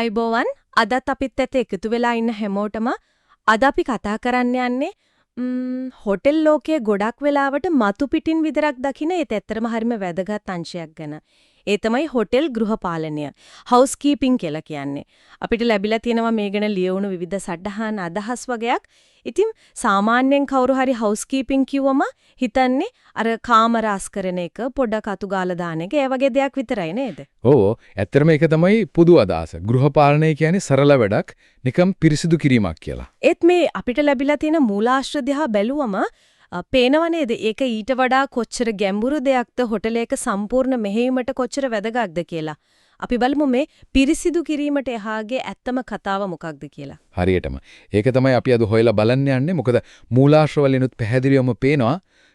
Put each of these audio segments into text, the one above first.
අයිබෝවන් අදත් අපිත් එක්ක එකතු වෙලා ඉන්න හැමෝටම අද අපි කතා කරන්න යන්නේ හොටෙල් ලෝකයේ ගොඩක් වෙලාවට මතු පිටින් විතරක් දකින ඒත් ඇත්තටම හරිම වැදගත් අංශයක් ගැන. ඒ තමයි හොටෙල් ගෘහපාලනය. හවුස් කීපින් කියලා කියන්නේ. අපිට ලැබිලා තියෙනවා මේ ගැන ලියවුණු විවිධ සටහන් අදහස් වගේක්. ඉතින් සාමාන්‍යයෙන් කවුරු හරි හවුස් කීපින් කිව්වම හිතන්නේ අර කාමර අස්කරන එක, පොඩක් අතු ගාලා දාන එක, ඒ වගේ දෙයක් විතරයි නේද? ඔව් ඇත්තටම ඒක තමයි පොදු අදහස. ගෘහපාලනය කියන්නේ සරල වැඩක්, නිකම් පිරිසිදු කිරීමක් කියලා. ඒත් මේ අපිට ලැබිලා තියෙන මූලාශ්‍ර දිහා බැලුවම පේනව නේද? ඒක ඊට වඩා කොච්චර ගැඹුරු දෙයක්ද, හොටලයක සම්පූර්ණ මෙහෙයීමට කොච්චර වැදගත්ද කියලා. අපි බලමු මේ පිරිසිදු කිරීමට එහාගේ ඇත්තම කතාව මොකක්ද කියලා. හරියටම. ඒක තමයි අපි අද හොයලා බලන්න යන්නේ. මොකද මූලාශ්‍ර වලිනුත් පැහැදිලිවම පේනවා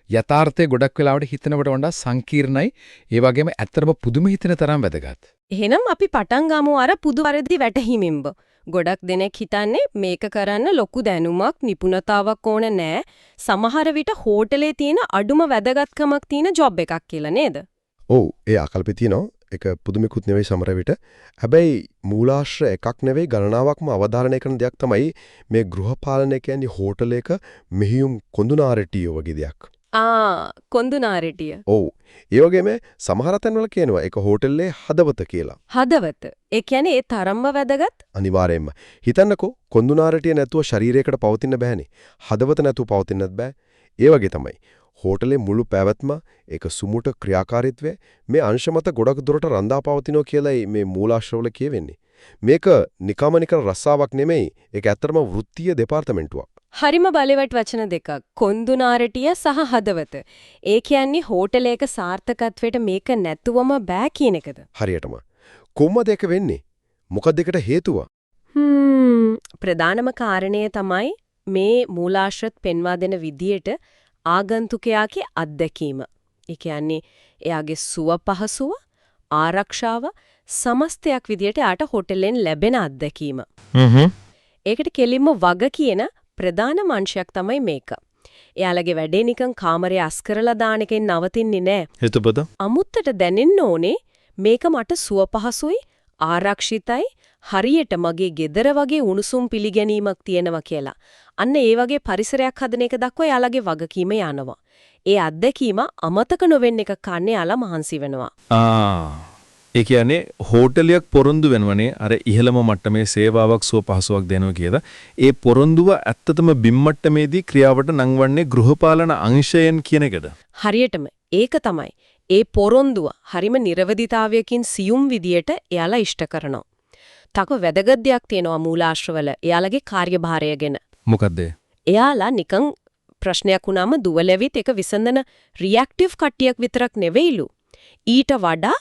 යථාර්ථයේ ගොඩක් වෙලාවට හිතනවට වඩා සංකීර්ණයි. ඒ වගේම ඇත්තටම පුදුම හිතෙන තරම් වැදගත්. එහෙනම් අපි පටන් ගමු අර පුදු වරදි වැටහිමින්බ. ගොඩක් දෙනෙක් හිතන්නේ මේක කරන්න ලොකු දැනුමක්, නිපුණතාවක් ඕන නෑ. සමහර විට හෝටලේ තියෙන අඩුම වැදගත්කමක් තියෙන ජොබ් එකක් කියලා නේද? ඔව්, ඒ ආකල්පෙ තියෙනවා. ඒක පුදුමෙකුත් නෙවෙයි සමහර විට. හැබැයි මූලාශ්‍ර එකක් නෙවෙයි ගණනාවක්ම අවධාරණය කරන දෙයක් තමයි මේ ගෘහපාලනය කියන්නේ හෝටලයක මෙහියුම් කොඳුනාරටිය වගේ දෙයක්. කොඳුනාරටිය. ඔව්. ඒ වගේම සමහර තැන්වල කියනවා ඒක හෝටලේ හදවත කියලා. හදවත. ඒ කියන්නේ ඒ තරම්ම වැදගත්? අනිවාර්යයෙන්ම. හිතන්නකෝ කොඳුනාරටිය නැතුව ශරීරයකට පවතින්න බෑනේ. හදවත නැතුව පවතින්නත් බෑ. ඒ වගේ තමයි. හෝටලේ මුළු පැවැත්ම ඒක සුමුට ක්‍රියාකාරීත්වය මේ අංශ මත ගොඩක් දුරට රඳා පවතිනවා කියලා මේ මූලාශ්‍රවල කියවෙන්නේ. මේක නිකම්ම රස්සාවක් නෙමෙයි. ඒක ඇත්තටම වෘත්තීය දෙපාර්තමේන්තුවක්. හරිම බලවත් වචන දෙකක්. කොඳුනාරටිය සහ හදවත. ඒ කියන්නේ හෝටලයක සාර්ථකත්වයට මේක නැතුවම බෑ කියන එකද? හරියටම. කොහොමද ඒක වෙන්නේ? මොකක්ද ඒකට හේතුව? ප්‍රධානම කාරණය තමයි මේ මූලාශ්‍රත් පෙන්වා දෙන විදියට ආගන්තුකයාගේ අත්දැකීම. ඒ කියන්නේ එයාගේ සුව පහසුව, ආරක්ෂාව සමස්තයක් විදියට යාට හොටෙලෙන් ලැබෙන අත්දැකීම. ඒකට කෙලින්ම වග කියන ප්‍රධාන අංශයක් තමයි මේක. එයාලගේ වැඩේ නිකන් කාමරේ අස් කරලා දාන එකෙන් නවතින්නේ නෑ. එතකොට අමුත්තට දැනෙන්න ඕනේ මේක මට සුව පහසුයි, ආරක්ෂිතයි, හරියට මගේ ගෙදර වගේ උණුසුම් පිළිගැනීමක් තියෙනවා කියලා. අන්න ඒ වගේ පරිසරයක් හදන එක දක්වා යාළගේ වගකීම යනවා. ඒ අත්දැකීම අමතක නොවෙන්න එක කන්නේ යාලා මහන්සි වෙනවා. ඒ කියන්නේ හෝටලයක් පොරොන්දු වෙනවනේ අර ඉහළම මට්ටමේ සේවාවක් සුව පහසුවක් දෙනවා කියලා. ඒ පොරොන්දුව ඇත්තටම බිම් මට්ටමේදී ක්‍රියාවට නංවන්නේ ගෘහපාලන අංශයෙන් කියන එකද? හරියටම ඒක තමයි. ඒ පොරොන්දුව හරිම නිර්වදිතාවයකින් සියුම් විදියට එයාලා ඉෂ්ට කරනවා. තක වැදගත් දෙයක් තියෙනවා මූලාශ්‍රවල එයාලගේ කාර්යභාරය ගැන. මොකද්ද? එයාලා නිකන් ප්‍රශ්නයක් වුණාම දුවලෙවිත් ඒක විසඳන රියැක්ටිව් කට්ටියක් විතරක් නෙවෙයිලු. ඊට වඩා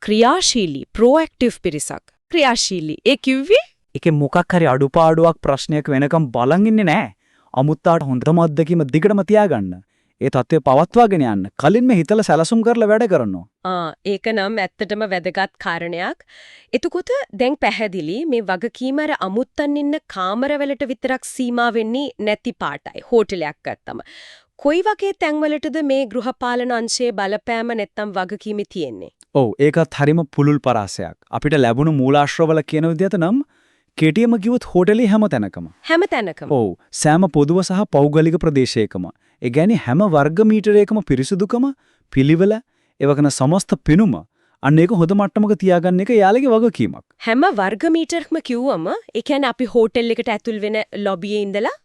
ක්‍රියාශීලී ප්‍රොඇක්ටිව් පිරිසක්. ක්‍රියාශීලී ඒ කිව්වේ ඒකේ මොකක් හරි අඩුපාඩුවක් ප්‍රශ්නයක් වෙනකම් බලන් ඉන්නේ නැහැ. අමුත්තාට හොඳම අත්දැකීම දිගටම තියාගන්න. ඒ தත්ත්වය පවත්වාගෙන යන්න කලින්ම හිතලා සැලසුම් කරලා වැඩ කරනවා. ඒක නම් ඇත්තටම වැදගත් කාරණයක්. එතකොට දැන් පැහැදිලි මේ වගකීම අර අමුත්තන් ඉන්න කාමරවලට විතරක් සීමා වෙන්නේ නැති පාටයි. හෝටලයක් ගත්තම. කොයි වගේ තැන්වලටද මේ ගෘහපාලන අංශයේ බලපෑම නැත්තම් වගකීම තියෙන්නේ? ඔව් ඒකත් හරිම පුළුල් පරාසයක්. අපිට ලැබුණු මූලාශ්‍රවල කියන විදිහට නම් කෙටියම කිව්වොත් හෝටලේ හැම තැනකම. හැම තැනකම. ඔව් සෑම පොදුව සහ පෞද්ගලික ප්‍රදේශයකම. ඒ කියන්නේ හැම වර්ග මීටරයකම පිරිසුදුකම, පිළිවෙල, ඒවකන සමස්ත පිනුම අන්න ඒක හොඳ මට්ටමක තියාගන්න එක යාළගේ වගකීමක්. හැම වර්ග මීටරකම කිව්වම ඒ කියන්නේ අපි හෝටල් එකට ඇතුල් වෙන ලොබියේ ඉඳලා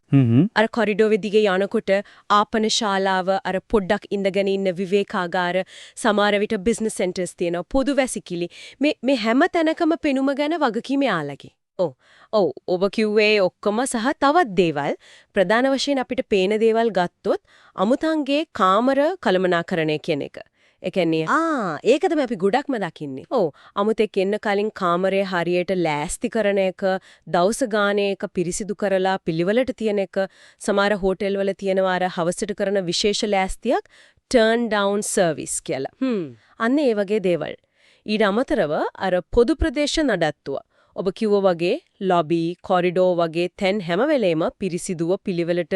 අර කොරිඩෝ වෙදිගේ යනකොට ආපන ශාලාව අර පොඩ්ඩක් ඉඳගෙන ඉන්න විවේකාගාර සමහර විට බිස්නස් සෙන්ටර්ස් තියෙනවා පොදු වැසිකිලි මේ හැම තැනකම පෙනුම ගැන වගකීම යාළගේ. ඔව් කිව්වේ ඔක්කොම සහ තවත් දේවල් ප්‍රධාන වශයෙන් අපිට පේන දේවල් ගත්තොත් අමුතන්ගේ කාමර කළමනාකරණය කියන එක. ඒ කියන්නේ ඒක තමයි අපි ගොඩක්ම දකින්නේ. ඔව් අමුතෙක් එන්න කලින් කාමරය හරියට ලෑස්ති කරන එක, දවස ගානේ එක පිරිසිදු කරලා පිළිවෙලට තියන එක, සමහර හෝටල් වල තියෙනවා අර හවසට කරන විශේෂ ලෑස්තියක් turn down service කියලා. අන්න ඒ වගේ දේවල්. ඊට අමතරව අර පොදු ප්‍රදේශ නඩත්තුව ඔබ කිව්වා වගේ ලොබි, කොරිඩෝ වගේ තැන් හැම වෙලේම පිරිසිදුව පිළිවෙලට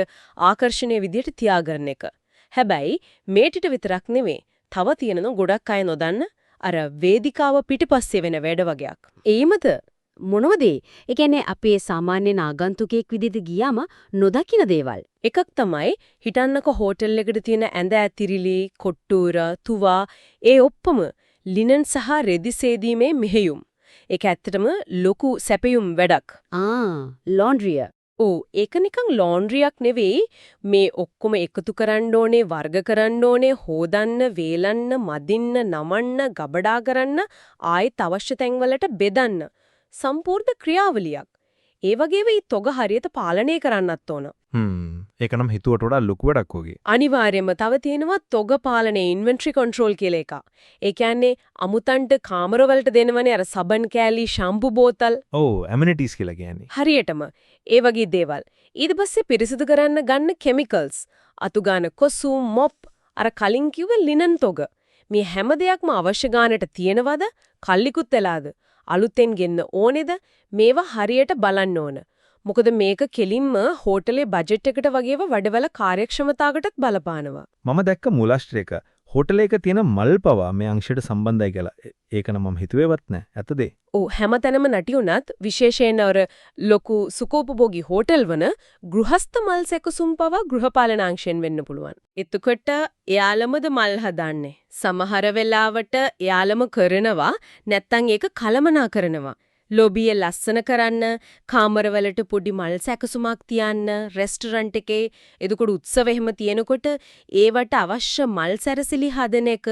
ආකර්ෂණීය විදියට තියාගන්න එක. හැබැයි මේ ටික විතරක් නෙවෙයි. තව තියෙනවා ගොඩක් අය නොදන්න අර වේදිකාව පිටිපස්සේ වෙන වැඩ වගේක්. ඒමද මොනවද ඒ? ඒ කියන්නේ අපේ සාමාන්‍ය ආගන්තුකයෙක් විදිහට ගියාම නොදකින්න දේවල්. එකක් තමයි හිතන්නකො හෝටල් එකකට තියෙන ඇඳ ඇතිරිලි, කොට්ටුර, තුවා ඒ ඔක්කොම ලිනන් සහ රෙදි සේදීමේ මෙහෙයුම්. ඒක ඇත්තටම ලොකු සැපයුම් වැඩක්. ලොන්ඩ්‍රිය. ඔව් ඒක නිකන් ලොන්ඩ්‍රියක් නෙවෙයි මේ ඔක්කොම එකතු කරන්න ඕනේ වර්ග කරන්න ඕනේ හොදන්න වේලන්න මදින්න නමන්න ගබඩා කරන්න ආයෙත් අවශ්‍ය තැන්වලට බෙදන්න සම්පූර්ණ ක්‍රියාවලියක්. ඒ වගේම මේ තොග හරියට පාලනය කරන්නත් ඕන. ඒක නම් හිතුවට වඩා ලොකු වැඩක් වගේ. අනිවාර්යයෙන්ම තව තියෙනවා තොග පාලනයේ ඉන්වෙන්ටරි කන්ට්‍රෝල් කියලා එකක්. ඒ කියන්නේ අමුතන්ට කාමර වලට දෙනවනේ අර සබන් කෑලි ෂැම්පු බෝතල්. ඔව් ඇමිනිටිස් කියලා කියන්නේ. හරියටම ඒ වගේ දේවල්. ඊට පස්සේ පිරිසිදු කරන්න ගන්න කෙමිකල්ස්. අතු ගන්න කොසු මොප් අර කලින් කිව්ව ලිනන් තොග. මේ හැම දෙයක්ම අවශ්‍ය ගානට තියෙනවද? කල්ලිකුත් වෙලාද? අලුතෙන් ගෙන්න ඕනේද? මේවා හරියට බලන්න ඕන. මොකද මේක කෙලින්ම හෝටලේ බජට් එකට වගේව වැඩවල කාර්යක්ෂමතාවකටත් බලපානවා. මම දැක්ක මුලාශ්‍රේක හෝටලයක තියෙන මල් පවා මේ අංශයට සම්බන්ධයි කියලා. ඒක නම් මම හිතුවේවත් නෑ. ඇත්තද? ඔව් හැමතැනම නැටි උනත් විශේෂයෙන් අර ලොකු සුකෝපභෝගී හෝටල් වන ගෘහස්ත මල් සැකසුම් පවා ගෘහපාලනාංශයෙන් වෙන්න පුළුවන්. එතකොට එයාලමද මල් හදන්නේ. සමහර වෙලාවට එයාලම කරනවා නැත්තම් ඒක කලමනා කරනවා. ලොබිය ලස්සන කරන්න, කාමරවලට පොඩි මල් සැකසුමක් තියන්න, රෙස්ටොරන්ට් එකේ එතකොට උත්සව එහෙම තියෙනකොට ඒවට අවශ්‍ය මල් සැරසිලි හදන එක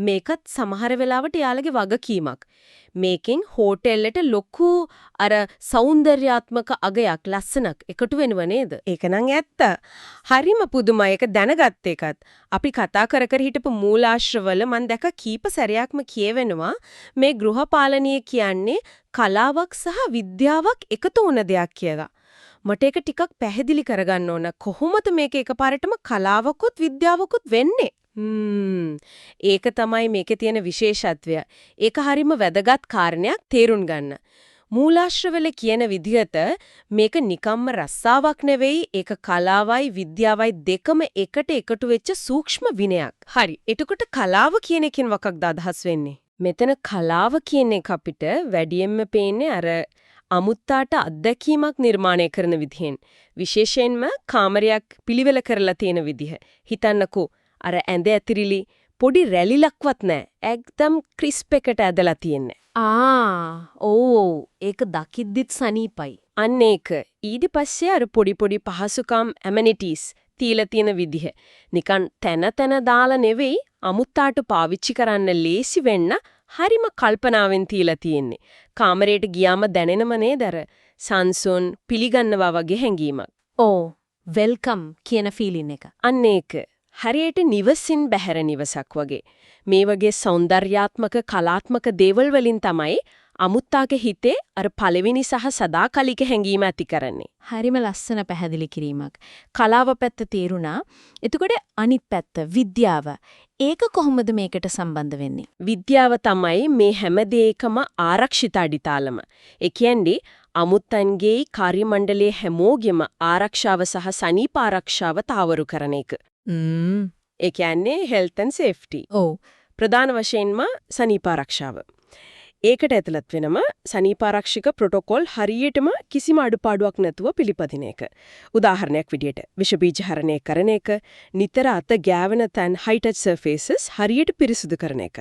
මේකත් සමහර වෙලාවට යාළගේ වගකීමක්. මේකෙන් හෝටල් එකට ලොකු අර సౌందర్యාත්මක අගයක් ලස්සනක් එකතු වෙනව නේද? ඒක නම් ඇත්ත. හරිම පුදුමයි ඒක දැනගත්ත එකත්. අපි කතා කර කර හිටපු මූලාශ්‍රවල මම දැක කීප සැරයක්ම කියවෙනවා මේ ගෘහපාලනය කියන්නේ කලාවක් සහ විද්‍යාවක් එකතු වුණ දෙයක් කියලා. මට ඒක ටිකක් පැහැදිලි කරගන්න ඕන. කොහොමද මේක එකපාරටම කලාවකුත් විද්‍යාවකුත් වෙන්නේ? ඒක තමයි මේකේ තියෙන විශේෂත්වය. ඒක හරිම වැදගත් කාරණයක් තේරුම් ගන්න. මූලාශ්‍රවල කියන විදිහට මේක නිකම්ම රස්සාවක් නෙවෙයි ඒක කලාවයි විද්‍යාවයි දෙකම එකට එකතු වෙච්ච සූක්ෂම විනයක්. හරි. එතකොට කලාව කියන එකෙන් මොකක්ද අදහස් වෙන්නේ? මෙතන කලාව කියන එක අපිට වැඩියෙන්ම පේන්නේ අර අමුත්තාට අත්දැකීමක් නිර්මාණය කරන විදිහෙන්. විශේෂයෙන්ම කාමරයක් පිළිවෙල කරලා තියෙන විදිහ. හිතන්නකෝ අර ඇඳ ඇතිරිලි පොඩි රැලිලක්වත් නැහැ. එක්දම් ක්‍රිස්ප් එකට ඇදලා තියෙන්නේ. ඔව් ඒක දකිද්දිත් සනීපයි. අන්න ඒක. ඊට පස්සේ අර පොඩි පොඩි පහසුකම් ඇමිනිටිස් තියලා තියෙන විදිහ. නිකන් තන දාලා නෙවෙයි අමුත්තාට පාවිච්චි කරන්න ලේසි වෙන්න හරිම කල්පනාවෙන් තියලා තියෙන්නේ. කාමරයට ගියාම දැනෙනම නේද අර සංසුන් පිළිගන්නවා වගේ හැඟීමක්. වෙල්කම් කියන ෆීලින් එක. අන්න ඒක. හරියට නිවසින් බැහැර නිවසක් වගේ. මේ වගේ సౌందర్యාත්මක කලාත්මක දේවල් වලින් තමයි අමුත්තාගේ හිතේ අර පළවෙනි සහ සදාකාලික හැඟීම ඇති කරන්නේ. හරිම ලස්සන පැහැදිලි කිරීමක්. කලාව පැත්ත තේරුණා. එතකොට අනිත් පැත්ත විද්‍යාව. ඒක කොහොමද මේකට සම්බන්ධ වෙන්නේ? විද්‍යාව තමයි මේ හැම දෙයකම ආරක්ෂිත අඩිතාලම. ඒ කියන්නේ අමුත්තන්ගේ කාර්ය මණ්ඩලයේ හැමෝගෙම ආරක්ෂාව සහ සනීප ආරක්ෂාව තාවරු කරන එක. ඒ කියන්නේ health and safety. ප්‍රධාන වශයෙන්ම සනීප ආරක්ෂාව. ඒකට ඇතුළත් වෙනම සනීපාරක්ෂක ප්‍රොටෝකෝල් හරියටම කිසිම අඩුපාඩුවක් නැතුව පිළිපදින එක. උදාහරණයක් විදියට විෂ බීජ හරණය කරන එක, නිතර අත ගෑවෙන තැන් high touch surfaces හරියට පිරිසිදු කරන එක.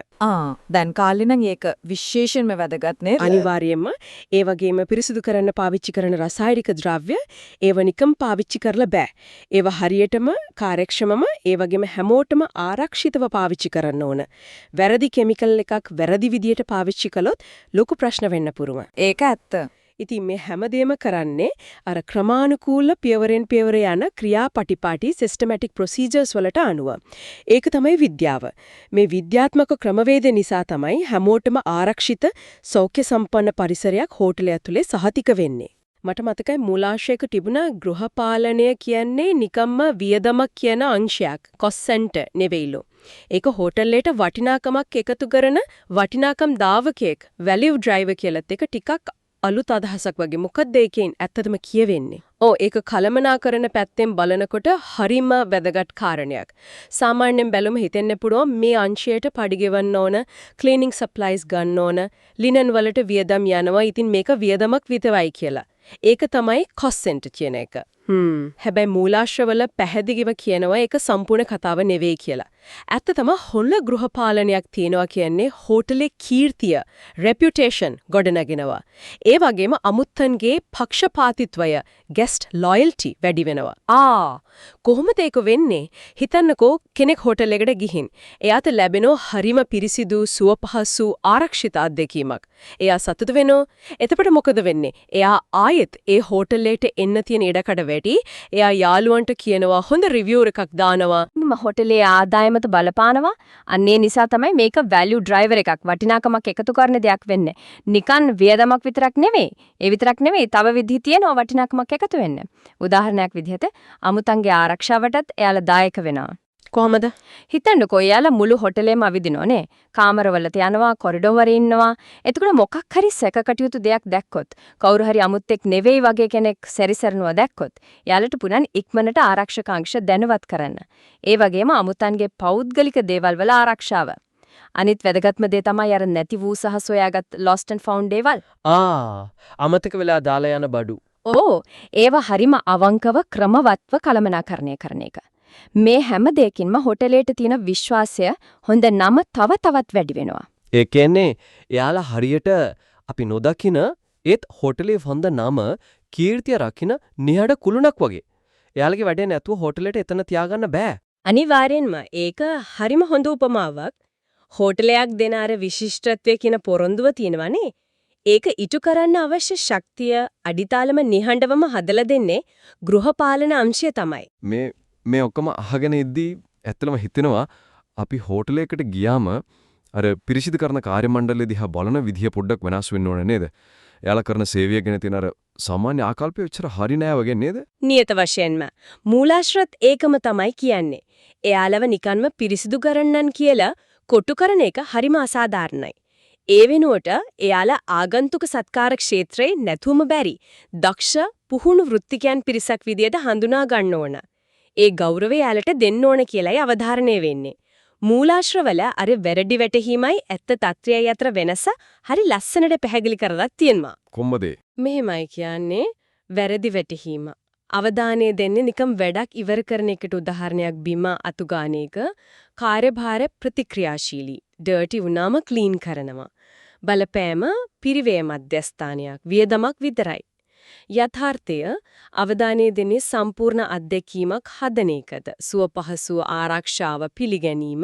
දැන් කාලේ නම් ඒක විශේෂයෙන්ම වැදගත් නේද? අනිවාර්යයෙන්ම ඒ වගේම පිරිසිදු කරන්න පාවිච්චි කරන රසායනික ද්‍රව්‍ය ඒව නිකම් පාවිච්චි කරලා බෑ. ඒව හරියටම කාර්යක්ෂමම ඒ වගේම හැමෝටම ආරක්ෂිතව පාවිච්චි කරන්න ඕන. වැරදි කිමිකල් එකක් වැරදි විදියට පාවිච්චි කළොත් ලොකු ප්‍රශ්න වෙන්න පුරුම. ඒක ඇත්ත. ඉතින් මේ හැමදේම කරන්නේ අර ක්‍රමානුකූල පියවරෙන් පියවර යන ක්‍රියාපටිපාටි සිස්ටමැටික් ප්‍රොසීජර්ස් වලට අනුව. ඒක තමයි විද්‍යාව. මේ විද්‍යාත්මක ක්‍රමවේද නිසා තමයි හැමෝටම ආරක්ෂිත සෞඛ්‍ය සම්පන්න පරිසරයක් හෝටලය ඇතුලේ සහතික වෙන්නේ. මට මතකයි මූලාශ්‍රයක තිබුණ ගෘහපාලනය කියන්නේ නිකම්ම වියදමක් කියන අංශයක්. Cost centre නෙවෙයිලු. ඒක හෝටල් වටිනාකමක් එකතු කරන වටිනාකම් දාවකයෙක් වැලියු ඩ්‍රයිවර් කියලාත් එක ටිකක් අලුත් අදහසක් වගේ. මොකක්ද ඒකෙන් ඇත්තටම කියවෙන්නේ? ඔව් ඒක කලමනාකරන පැත්තෙන් බලනකොට හරිම වැදගත් කාරණයක්. සාමාන්‍යයෙන් බැලුම හිතෙන්න පුළුවන් මේ අංශයට පඩි ගෙවන්න ඕන, ක්ලීනින් සප්ලයිස් ගන්න ඕන, ලිනන් වලට වියදම් යනවා. ඉතින් මේක වියදමක් විතරයි කියලා. ඒක තමයි කොස්ට් සෙන්ටර් කියන එක. හැබැයි මූලාශ්‍රවල පැහැදිලිව කියනවා ඒක සම්පූර්ණ කතාව නෙවෙයි කියලා. ඇත්තටම හොඳ ගෘහපාලනයක් තියනවා කියන්නේ හෝටලේ කීර්තිය, රෙපියුටේෂන් ගොඩනගෙනවා. ඒ වගේම අමුත්තන්ගේ පක්ෂපාතීත්වය, guest loyalty වැඩි වෙනවා. කොහොමද ඒක වෙන්නේ? හිතන්නකෝ කෙනෙක් හෝටල් එකට ගිහින් එයාට ලැබෙනෝ හරිම පිරිසිදු, සුවපහසු, ආරක්ෂිත අත්දැකීමක්. එයා සතුටු වෙනෝ. එතකොට මොකද වෙන්නේ? එයා ආයෙත් ඒ හෝටලෙට එන්න තියෙන ඉඩකඩ වැඩි. එයා යාළුවන්ට කියනවා හොඳ රිවිව් එකක් දානවා. මම හොටලේ ආදායමට බලපානවා. අන්නේ නිසා තමයි මේක වැලියු ඩ්‍රයිවර් එකක්, වටිනාකමක් එකතු කරන දෙයක් වෙන්නේ. නිකන් වියදමක් විතරක් නෙවෙයි. ඒ විතරක් නෙවෙයි, තව විදිහ තියෙනවා වටිනාකමක් එකතු වෙන්නේ. උදාහරණයක් විදිහට අමුතන්ගේ ආරක්ෂාවටත් එයාලා දායක වෙනවා. කොහමද? හිතන්නකෝ එයාලා මුළු හොටලේම අවිදිනෝනේ. කාමරවලට යනවා, කොරිඩෝර් වල ඉන්නවා. එතකොට මොකක් හරි සැකකටයුතු දෙයක් දැක්කොත්, කවුරු හරි අමුත්තෙක් නෙවෙයි වගේ කෙනෙක් සැරිසරනවා දැක්කොත්, එයාලට පුරන් ඉක්මනට ආරක්ෂකාංශ දැනුවත් කරන්න. ඒ වගේම අමුතන්ගේ පෞද්ගලික දේවල් වල ආරක්ෂාව. අනිත් වැදගත්ම දේ තමයි අර නැති වූ සහ සොයාගත් lost and found දේවල්. අමතක වෙලා දාලා යන බඩු. ඒවා හරිම අවංකව ක්‍රමවත්ව කළමනාකරණය කරන එක. මේ හැම දෙයකින්ම හොටලේට තියෙන විශ්වාසය, හොඳ නම තව තවත් වැඩි වෙනවා. ඒ කියන්නේ එයාලා හරියට අපි නොදකින ඒත් හොටලේ හොඳ නම කීර්තිය රකින්න නිහඬ කුළුණක් වගේ. එයාලගේ වැඩේ නැතුව හොටලෙට එතන තියාගන්න බෑ. අනිවාර්යෙන්ම ඒක හරිම හොඳ උපමාවක්. හෝටලයක් දෙන අර විශිෂ්ටත්වයේ කියන පොරොන්දුව තියෙනවනේ. ඒක ඉටු කරන්න අවශ්‍ය ශක්තිය අඩිතාලම නිහඬවම හදලා දෙන්නේ ගෘහපාලන අංශය තමයි. මේ ඔක්කොම අහගෙන ඉද්දී ඇත්තටම හිතෙනවා අපි හෝටලයකට ගියාම අර පිරිසිදු කරන කාර්ය මණ්ඩලය දිහා බලන විදිය පොඩ්ඩක් වෙනස් වෙන්න ඕනේ නේද? එයාලා කරන සේවය ගැන තියෙන අර සාමාන්‍ය ආකල්පය එච්චර හරි නෑ වගේ නේද? නියත වශයෙන්ම මූලාශ්‍රත් ඒකම තමයි කියන්නේ. එයාලව නිකන්ම පිරිසිදු කරන්නන් කියලා කොටු කරන එක හරිම අසාධාරණයි. ඒ වෙනුවට එයාලා ආගන්තුක සත්කාර ක්ෂේත්‍රේ නැතුවම බැරි දක්ෂ පුහුණු වෘත්තිකයන් පිරිසක් විදියට හඳුනා ගන්න ඕන. ඒ ගෞරවය යාලට දෙන්න ඕන කියලායි අවධාරණය වෙන්නේ. මූලාශ්‍රවල අර වැරදි වැටහීමයි ඇත්ත තත්ත්වයයි අතර වෙනස හරි ලස්සනට පැහැදිලි කරලා තියෙනවා. කොම්මද? මෙහෙමයි කියන්නේ වැරදි වැටහීම. අවධානය දෙන්නේ නිකම් වැඩක් ඉවර කරන එකට උදාහරණයක් බිම අතුගාන එක. කාර්යභාර ප්‍රතික්‍රියාශීලී. ඩර්ටි වුණාම ක්ලීන් කරනවා. බලපෑම පිරිවේ මධ්‍යස්ථානයක් වියදමක් විතරයි. යථාර්ථය අවධානය දෙන්නේ සම්පූර්ණ අත්දැකීමක් හදන එකද. සුවපහසු ආරක්ෂාව පිළිගැනීම,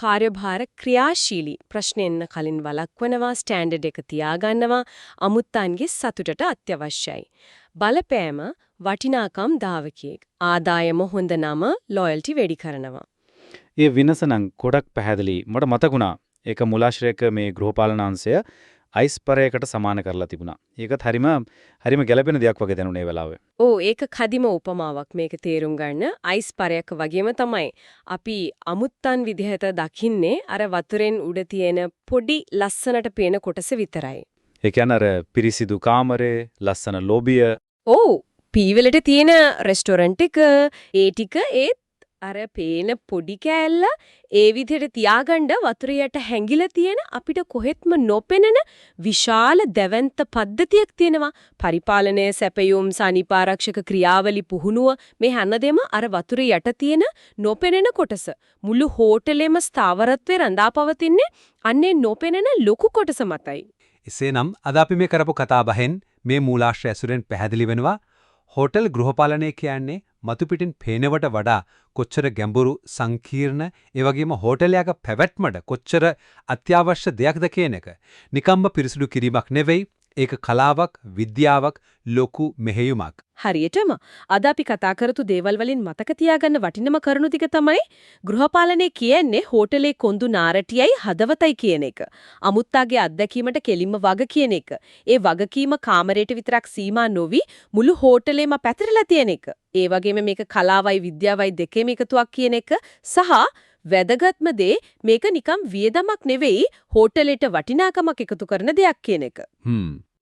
කාර්යභාර ක්‍රියාශීලී ප්‍රශ්නෙන්න කලින් වළක්වනවා, ස්ටෑන්ඩඩ් එක තියාගන්නවා, අමුත්තන්ගේ සතුටට අත්‍යවශ්‍යයි. බලපෑම වටිනාකම් දාවකයෙක්. ආදායම හොඳ නම ලොයල්ටි වැඩි කරනවා. ඒ වෙනස නම් ගොඩක් පැහැදිලි. මට මතකුණා ඒක මූලාශ්‍රයක මේ ගෘහපාලන අංශය අයිස්පරයකට සමාන කරලා තිබුණා. ඒකත් හරිම ගැළපෙන දෙයක් වගේ දැනුනේ වෙලාවේ. ඒක කදිම උපමාවක් මේක තේරුම් ගන්න. අයිස්පරයක් වගේම තමයි අපි අමුත්තන් විදිහට දකින්නේ අර වතුරෙන් උඩ තියෙන පොඩි ලස්සනට පේන කොටස විතරයි. ඒ කියන්නේ අර පිරිසිදු කාමරේ, ලස්සන ලොබිය. පීවලට තියෙන රෙස්ටොරන්ට් එක ඒ ටික ඒත් අර පේන පොඩි කෑල්ල ඒ විදිහට තියාගන්න වතුර යට හැංගිලා තියෙන අපිට කොහෙත්ම නොපෙනෙන විශාල දැවැන්ත පද්ධතියක් තියෙනවා. පරිපාලනයේ සැපයුම් සනීපාරක්ෂක ක්‍රියාවලි පුහුණුව මේ හැමදේම අර වතුර යට තියෙන නොපෙනෙන කොටස. මුළු හෝටලෙම ස්ථාවරත්වයේ රඳාපවතින්නේ අන්නේ නොපෙනෙන ලොකු කොටස මතයි. එසේනම් අද අපි මේ කරපු කතාබහෙන් මේ මූලාශ්‍රය ඇසුරෙන් පැහැදිලි වෙනවා හෝටල් ගෘහපාලනය කියන්නේ මතු පිටින් පේනවට වඩා කොච්චර ගැඹුරු සංකීර්ණ ඒ වගේම හෝටලයක පැවැත්මට කොච්චර අත්‍යවශ්‍ය දෙයක්ද කියන එක. නිකම්ම පිරිසිදු කිරීමක් නෙවෙයි, ඒක කලාවක්, විද්‍යාවක්, ලොකු මෙහෙයුමක්. හරියටම අද අපි කතා කරතු දේවල් වලින් මතක තියාගන්න වටිනම කරුණු ටික තමයි ගෘහපාලනය කියන්නේ හෝටලේ කොඳු නාරටියයි හදවතයි කියන එක. අමුත්තාගේ අත්දැකීමට කෙලින්ම වග කියන එක. ඒ වගකීම කාමරයට විතරක් සීමා නොවි මුළු හෝටලේම පැතිරලා තියෙන එක. ඒ වගේම මේක කලාවයි විද්‍යාවයි දෙකේම එකතුවක් කියන එක සහ වැදගත්ම දේ මේක නිකම් වියදමක් නෙවෙයි හෝටලෙට වටිනාකමක් එකතු කරන දෙයක් කියන එක.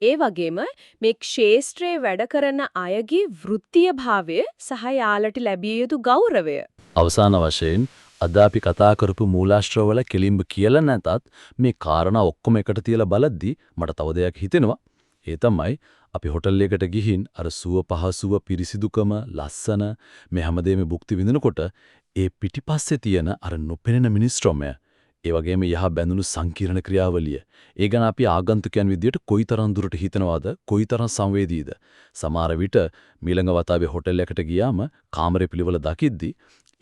ඒ වගේම මේ ක්ෂේත්‍රයේ වැඩ කරන අයගේ වෘත්තීය භාවය සහ යාලට ලැබිය යුතු ගෞරවය. අවසාන වශයෙන් අද අපි කතා කරපු මූලාශ්‍රවල කෙලින්ම කියලා නැතත් මේ කාරණා ඔක්කොම එකට තියලා බලද්දි මට තව දෙයක් හිතෙනවා. ඒ තමයි අපි හොටල් එකකට ගිහින් අර සුව පහසුව පිරිසිදුකම ලස්සන මේ හැමදේම භුක්ති විඳිනකොට ඒ පිටිපස්සේ තියෙන අර නොපෙනෙන මිනිස්ත්‍රමය ඒ වගේම යහ බැඳුණු සංකීර්ණ ක්‍රියාවලිය ඒ ගැන අපි ආගන්තුකයන් විදියට කොයිතරම් දුරට හිතනවාද කොයිතරම් සංවේදීද සමහර විට මීළඟ වතාවේ හොටල් එකට ගියාම කාමරේ පිළිවෙල දකිද්දි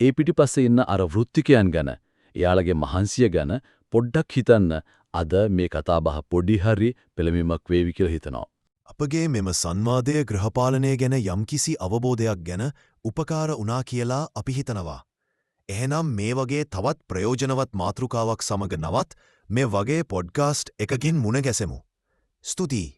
ඒ පිටිපස්සේ ඉන්න අර වෘත්තිකයන් ගැන එයාලගේ මහන්සිය ගැන පොඩ්ඩක් හිතන්න අද මේ කතාබහ පොඩි හරි පෙළඹීමක් වේවි කියලා හිතනවා. අපගේ මෙම සංවාදය ගෘහපාලනය ගැන යම්කිසි අවබෝධයක් ගැන උපකාර වුණා කියලා අපි හිතනවා. එහෙනම් මේ වගේ තවත් ප්‍රයෝජනවත් මාතෘකාවක් සමග නවත් මේ වගේ පොඩ්කාස්ට් එකකින් මුණ ගැසෙමු. ස්තුතියි.